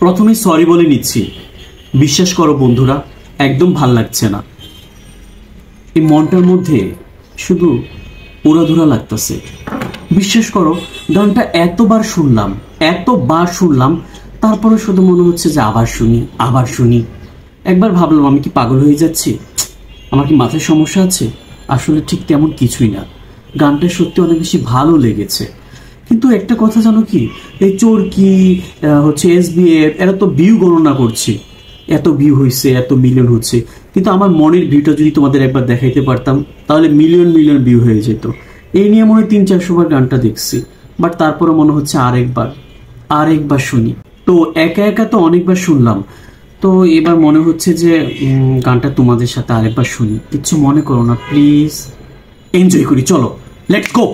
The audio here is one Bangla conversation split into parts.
প্রথমে সরি বলে নিচ্ছি, বিশ্বাস করো বন্ধুরা, একদম ভাল লাগছে না। এই মনটার মধ্যে শুধু উড়াধুরা লাগতেছে। বিশ্বাস করো, গানটা এতবার শুনলাম, তারপরে শুধু মনে হচ্ছে যে আবার শুনি। একবার ভাবলাম আমি কি পাগল হয়ে যাচ্ছি, আমার কি মাথায় সমস্যা আছে? আসলে ঠিক তেমন কিছুই না। গানটা সত্যি অনেক বেশি ভালো লেগেছে। কিন্তু একটা কথা জানো কি, এই চোরকি SBF এরা তো ভিউ গণনা করছে, এত ভিউ হয়েছে, এত মিলিয়ন হচ্ছে, কিন্তু আমার মনের ভিউটা যদি তোমাদের একবার দেখাইতে পারতাম তাহলে মিলিয়ন মিলিয়ন ভিউ হয়ে যেত। এই নিয়ে মনে হয় 300-400 বার গানটা দেখছি, বাট তারপরে মনে হচ্ছে আরেকবার শুনি। তো একা একা তো অনেকবার শুনলাম, তো এবার মনে হচ্ছে যে গানটা তোমাদের সাথে আরেকবার শুনি। কিচ্ছু মনে করো না প্লিজ, এনজয় করি, চলো লেটস গো।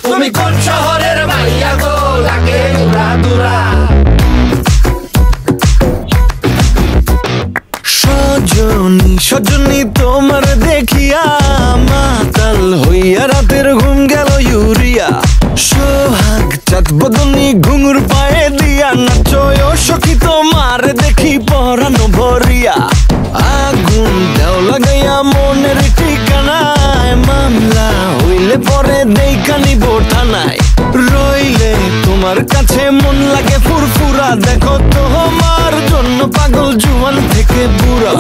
তুমি কোন শহরের মাইয়া গো, লাগে সজনী তোমার দেখিয়া মাতাল হইয়া রাতের ঘুম গেল ইউরিয়া। সোহাগ চাঁদ বদনী ঘুঙুর পায়ে দিয়া নাচয় সখী তোমার দেখি পরানো ভরিয়া। আগুন দেও লাগাইয়া মনের ঠিকানায়, মামলা হইলে পরে দেখা নিব থানায়। রইলে তোমার কাছে মন লাগে ফুরফুরা, দেখো তোমার জন্য পাগল জুয়ান থেকে বুড়া।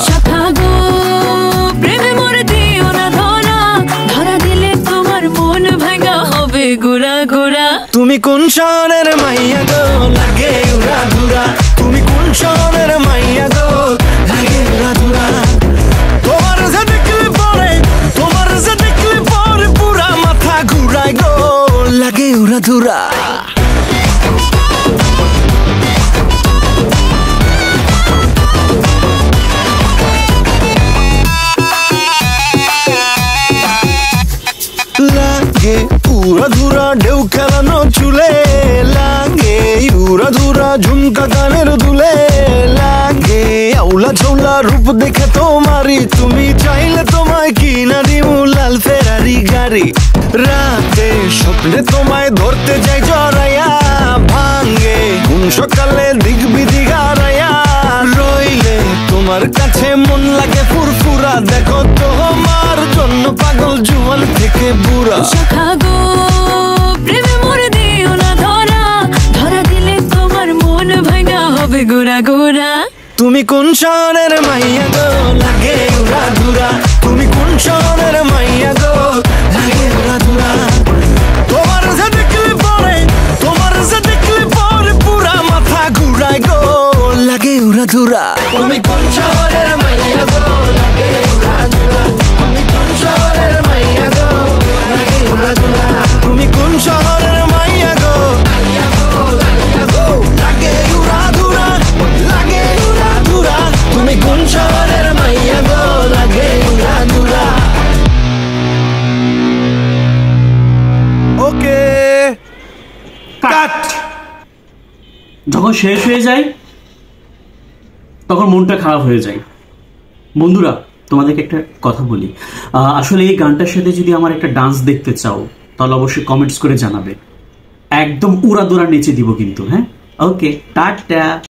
প্রেমে মরে দিও না ধরা দিলে তোমার মন ভাঙা হবে গোরা গোরা। তুমি কোন শহরের মাইয়া গো, লাগে উড়াধুরা। তুমি কোন শহরের মাইয়া গো, লাগে উড়াধুরা। তোমার যে দেখলে পরে পুরা মাথা ঘুরায় গো, লাগে উড়াধুরা। লাগে উড়াধুরা ঢেউ খেলানো চুলে, লাগে উড়াধুরা ঝুমকা গানের দুলে, লাগে আউলা ঝৌলা রূপ দেখে তোমারি। তুমি চাইলে তোমায় কিনা দিমু লাল ফেরারি গাড়ি। রাতে স্বপ্নে তোমায় ধরতে যাই জড়াইয়া, ভাঙ্গে কোন সকালে দিক বিদিক হারাইয়া। রইলে তোমার কাছে মন লাগে ফুরফুরা, দেখো তোমার জন্য পাগল জুয়ান থেকে বুড়া। প্রেমে মরে দিও না ধরা দিলে তোমার মন ভাঙা হবে গোরা গোরা। তুমি কোন শহরের মাইয়া গো, লাগে উড়াধুরা। তুমি কোন শহরের মাইয়া গো, লাগে উড়াধুরা। তোমার যে দেখলে পরে পুরা মাথা ঘুরায় গো, লাগে উড়াধুরা। তুমি কোন শহরের মাইয়া গো, লাগে উড়াধুরা। তুমি কোন শহরের মাইয়া গো, লাগে উড়াধুরা। তুমি কোন শহরের মাইয়া গো, লাগে উড়াধুরা, লাগে উড়াধুরা। তুমি কোন শহরের মাইয়া গো, লাগে উড়াধুরা। ওকে কাট। যখন শেষ হয়ে যায় তখন মনটা খারাপ হয়ে যায়। বন্ধুরা, তোমাদেরকে একটা কথা বলি, আসলে এই গানটার সাথে যদি আমার একটা ডান্স দেখতে চাও তাহলে অবশ্যই কমেন্টস করে জানাবে, একদম উড়াদুরা নেচে দিব কিন্তু। হ্যাঁ, ওকে, টাটা।